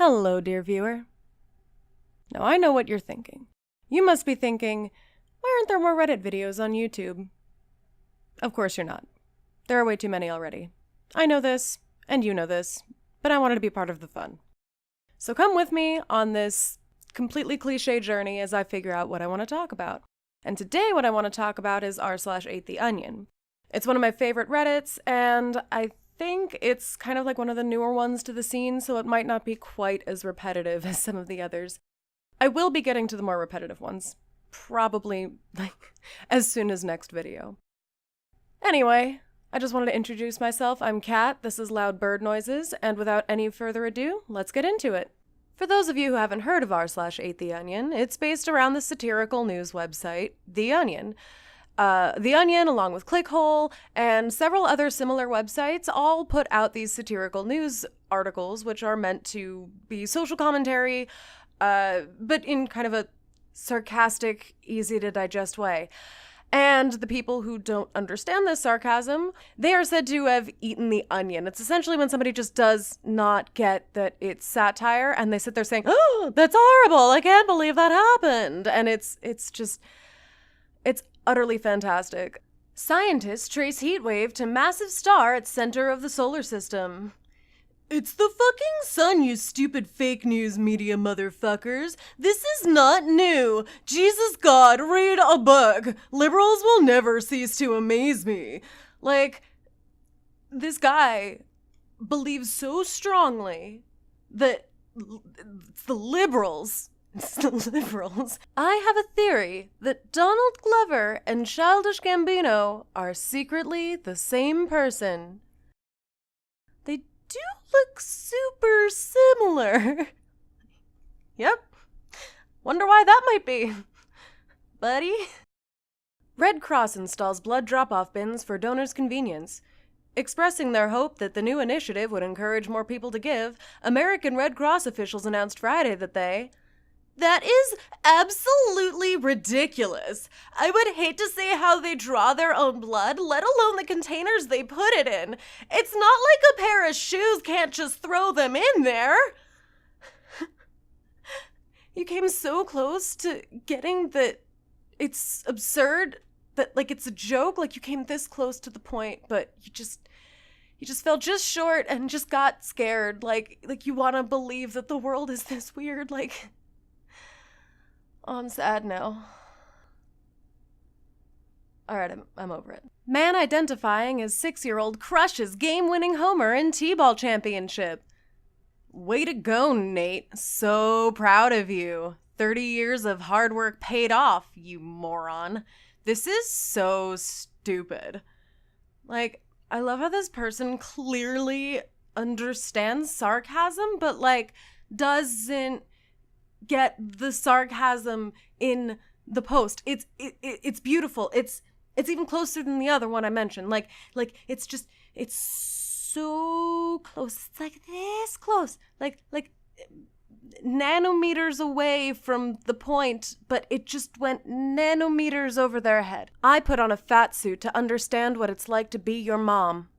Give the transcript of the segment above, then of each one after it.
Hello, dear viewer. Now I know what you're thinking. You must be thinking, why aren't there more Reddit videos on YouTube? Of course you're not. There are way too many already. I know this, and you know this, but I wanted to be part of the fun. So come with me on this completely cliche journey as I figure out what I want to talk about. And today what I want to talk about is r/AteTheOnion. It's one of my favorite Reddits, and I think it's kind of like one of the newer ones to the scene, so it might not be quite as repetitive as some of the others. I will be getting to the more repetitive ones, probably as soon as next video. Anyway, I just wanted to introduce myself. I'm Kat, this is Loud Bird Noises, and without any further ado, let's get into it. For those of you who haven't heard of r/AteTheOnion, it's based around the satirical news website, The Onion. The Onion, along with Clickhole, and several other similar websites, all put out these satirical news articles, which are meant to be social commentary, but in kind of a sarcastic, easy-to-digest way. And the people who don't understand this sarcasm, they are said to have eaten the onion. It's essentially when somebody just does not get that it's satire, and they sit there saying, "Oh, that's horrible! I can't believe that happened!" And it's utterly fantastic. Scientists trace heat wave to massive star at center of the solar system. It's the fucking sun, you stupid fake news media motherfuckers. This is not new. Jesus God, read a book. Liberals will never cease to amaze me. Like, this guy believes so strongly that it's the liberals. I have a theory that Donald Glover and Childish Gambino are secretly the same person. They do look super similar. Yep. Wonder why that might be. Buddy? Red Cross installs blood drop-off bins for donors' convenience. Expressing their hope that the new initiative would encourage more people to give, American Red Cross officials announced Friday that that is absolutely ridiculous. I would hate to see how they draw their own blood, let alone the containers they put it in. It's not like a pair of shoes can't just throw them in there. You came so close to getting that it's absurd, that it's a joke. You came this close to the point, but you just fell just short and just got scared. Like you want to believe that the world is this weird, Oh, I'm sad now. Alright, I'm over it. Man identifying as 6-year-old crushes game-winning homer in T-ball championship. Way to go, Nate. So proud of you. 30 years of hard work paid off, you moron. This is so stupid. I love how this person clearly understands sarcasm, but, doesn't get the sarcasm in the post. It's beautiful. It's even closer than the other one I mentioned. It's so close. It's this close. Like nanometers away from the point, but it just went nanometers over their head. I put on a fat suit to understand what it's like to be your mom.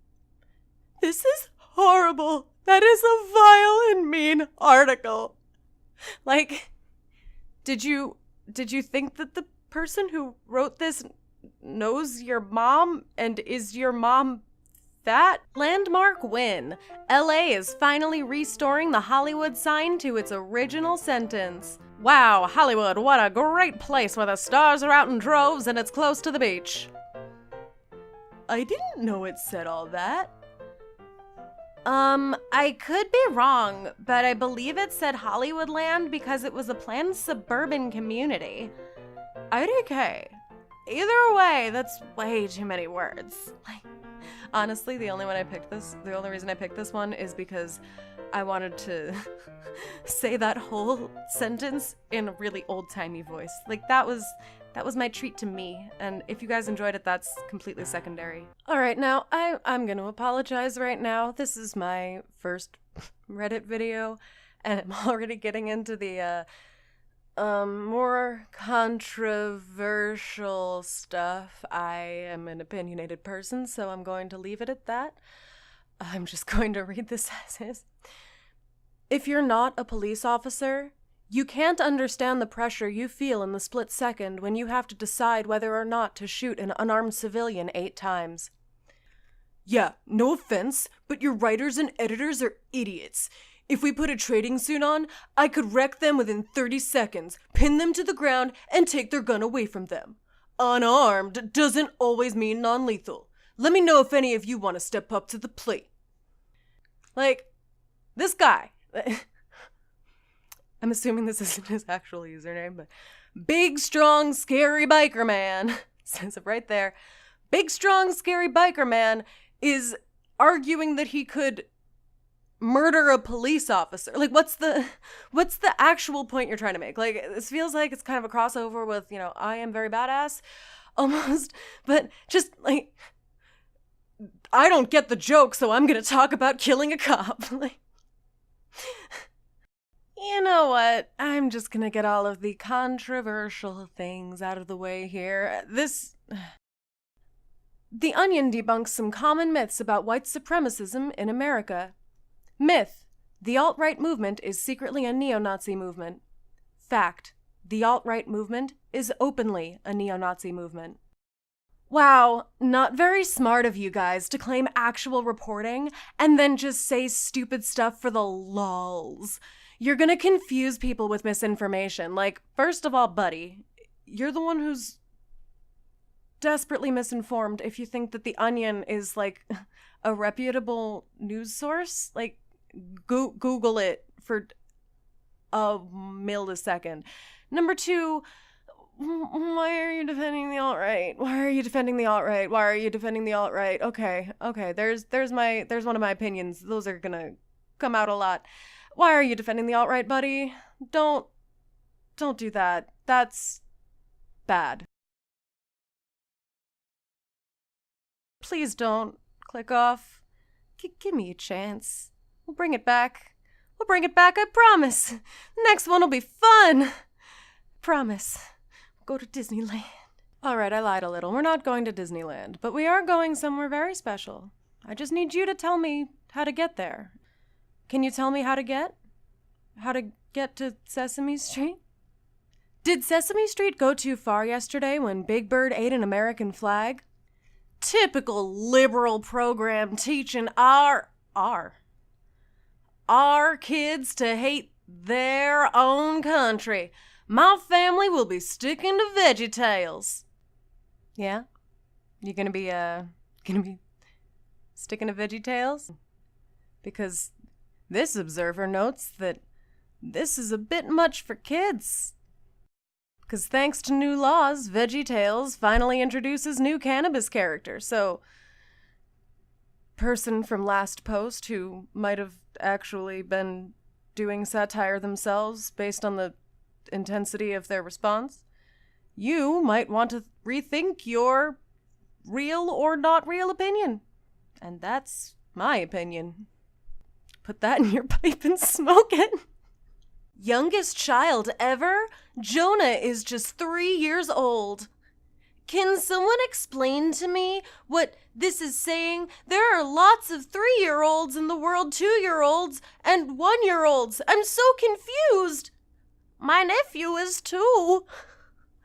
This is horrible. That is a vile and mean article. Did you think that the person who wrote this knows your mom, and is your mom fat? Landmark win. LA is finally restoring the Hollywood sign to its original sentence. Wow, Hollywood, what a great place where the stars are out in droves and it's close to the beach. I didn't know it said all that. I could be wrong, but I believe it said Hollywoodland because it was a planned suburban community. IDK. Either way, that's way too many words. Honestly, the only reason I picked this one is because I wanted to say that whole sentence in a really old-timey voice. That was my treat to me, and if you guys enjoyed it, that's completely secondary. Alright, now, I'm gonna apologize right now. This is my first Reddit video, and I'm already getting into the, more controversial stuff. I am an opinionated person, so I'm going to leave it at that. I'm just going to read this as is. If you're not a police officer, you can't understand the pressure you feel in the split second when you have to decide whether or not to shoot an unarmed civilian 8 times. Yeah, no offense, but your writers and editors are idiots. If we put a trading suit on, I could wreck them within 30 seconds, pin them to the ground, and take their gun away from them. Unarmed doesn't always mean non-lethal. Let me know if any of you want to step up to the plate. Like, this guy. I'm assuming this isn't his actual username, but Big, Strong, Scary Biker Man says it right there. Big, Strong, Scary Biker Man is arguing that he could murder a police officer. Like, what's the actual point you're trying to make? Like, this feels like it's kind of a crossover with, I Am Very Badass, almost, but just, like, I don't get the joke, so I'm gonna talk about killing a cop. Like, you know what? I'm just gonna get all of the controversial things out of the way here. The Onion debunks some common myths about white supremacism in America. Myth: the alt-right movement is secretly a neo-Nazi movement. Fact: the alt-right movement is openly a neo-Nazi movement. Wow, not very smart of you guys to claim actual reporting and then just say stupid stuff for the lulz. You're gonna confuse people with misinformation. Like, first of all, buddy, you're the one who's desperately misinformed if you think that The Onion is, like, a reputable news source. Like, Google it for a millisecond. Number two, why are you defending the alt-right? Why are you defending the alt-right? Why are you defending the alt-right? Okay, there's one of my opinions. Those are gonna come out a lot. Why are you defending the alt-right, buddy? Don't do that. That's bad. Please don't click off. Give me a chance. We'll bring it back. I promise. The next one will be fun. Promise. We'll go to Disneyland. Alright, I lied a little. We're not going to Disneyland, but we are going somewhere very special. I just need you to tell me how to get there. Can you tell me how to get to Sesame Street? Did Sesame Street go too far yesterday when Big Bird ate an American flag? Typical liberal program teaching our kids to hate their own country. My family will be sticking to VeggieTales. Yeah? You gonna be sticking to VeggieTales? Because this observer notes that this is a bit much for kids. Because thanks to new laws, VeggieTales finally introduces new cannabis characters. So, person from last post who might have actually been doing satire themselves based on the intensity of their response, you might want to rethink your real or not real opinion. And that's my opinion. Put that in your pipe and smoke it. Youngest child ever? Jonah is just 3 years old. Can someone explain to me what this is saying? There are lots of 3-year-olds in the world, 2-year-olds, and 1-year-olds. I'm so confused. My nephew is 2.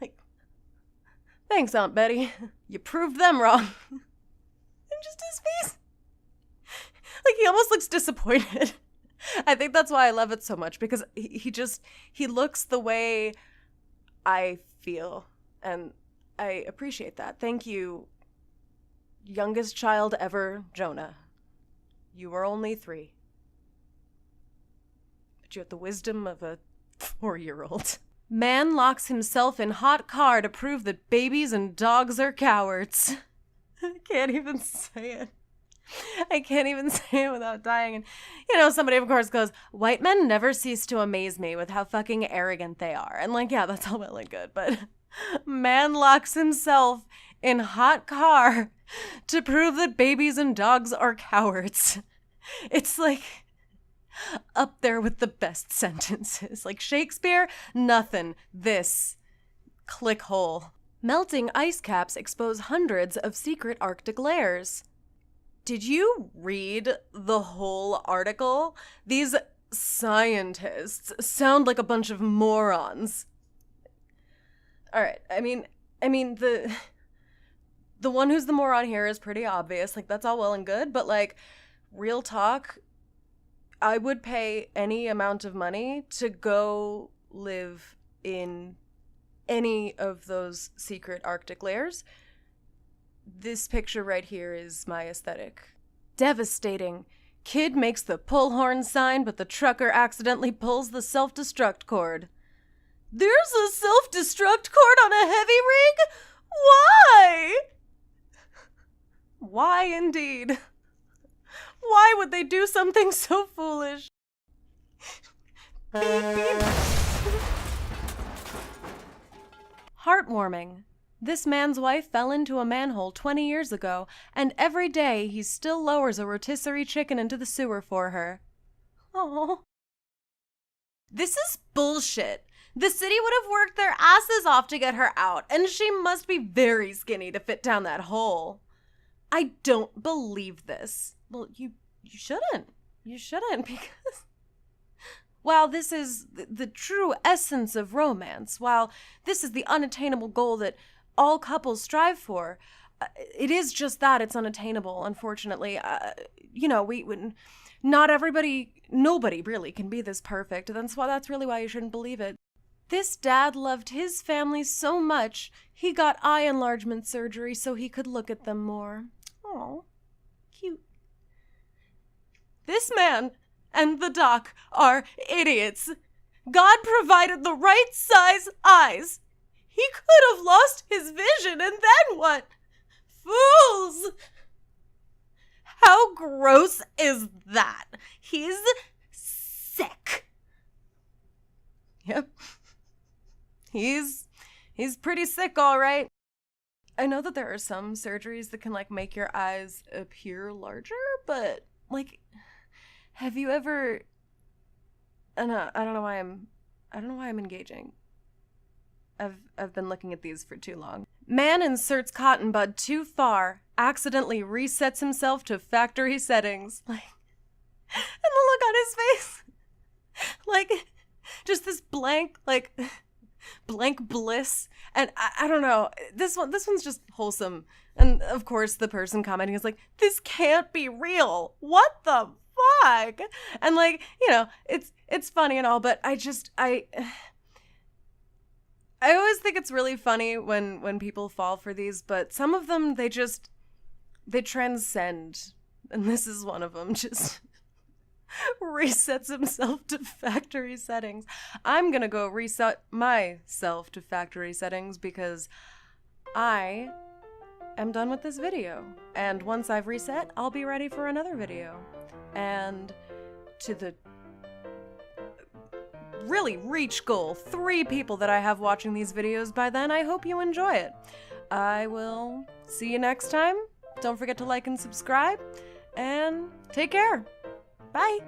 Like, thanks, Aunt Betty. You proved them wrong. And just his face. Like, he almost looks disappointed. I think that's why I love it so much, because he looks the way I feel, and I appreciate that. Thank you, youngest child ever, Jonah. You were only 3. But you have the wisdom of a 4-year-old. Man locks himself in hot car to prove that babies and dogs are cowards. I can't even say it. I can't even say it without dying. And, somebody, of course, goes, white men never cease to amaze me with how fucking arrogant they are. And, like, yeah, that's all well and good. But man locks himself in hot car to prove that babies and dogs are cowards. It's, like, up there with the best sentences. Like, Shakespeare, nothing. This. Clickhole. Melting ice caps expose hundreds of secret Arctic lairs. Did you read the whole article? These scientists sound like a bunch of morons. Alright, I mean, the one who's the moron here is pretty obvious. Like, that's all well and good, but, like, real talk, I would pay any amount of money to go live in any of those secret Arctic layers. This picture right here is my aesthetic. Devastating. Kid makes the pull horn sign, but the trucker accidentally pulls the self-destruct cord. There's a self-destruct cord on a heavy rig? Why? Why indeed? Why would they do something so foolish? Beep, beep. Heartwarming. This man's wife fell into a manhole 20 years ago, and every day he still lowers a rotisserie chicken into the sewer for her. Oh. This is bullshit. The city would have worked their asses off to get her out, and she must be very skinny to fit down that hole. I don't believe this. Well, you shouldn't. You shouldn't, because while this is the true essence of romance, while this is the unattainable goal that all couples strive for, it is just that. It's unattainable, unfortunately. Nobody really can be this perfect. That's really why you shouldn't believe it. This dad loved his family so much, he got eye enlargement surgery so he could look at them more. Oh, cute. This man and the doc are idiots. God provided the right size eyes. He could have lost his vision, and then what? Fools! How gross is that? He's sick. Yep. He's pretty sick, all right. I know that there are some surgeries that can, like, make your eyes appear larger, but, like, have you ever... I don't know why I'm engaging. I've been looking at these for too long. Man inserts cotton bud too far, accidentally resets himself to factory settings. Like, and the look on his face. Like, just this blank bliss. And I don't know, this one's just wholesome. And of course the person commenting is like, this can't be real. What the fuck? And, like, you know, it's funny and all, but I always think it's really funny when people fall for these, but some of them, they transcend. And this is one of them, just resets himself to factory settings. I'm gonna go reset myself to factory settings because I am done with this video. And once I've reset, I'll be ready for another video. And to the really reach goal, 3 people that I have watching these videos by then, I hope you enjoy it. I will see you next time. Don't forget to like and subscribe, and take care. Bye.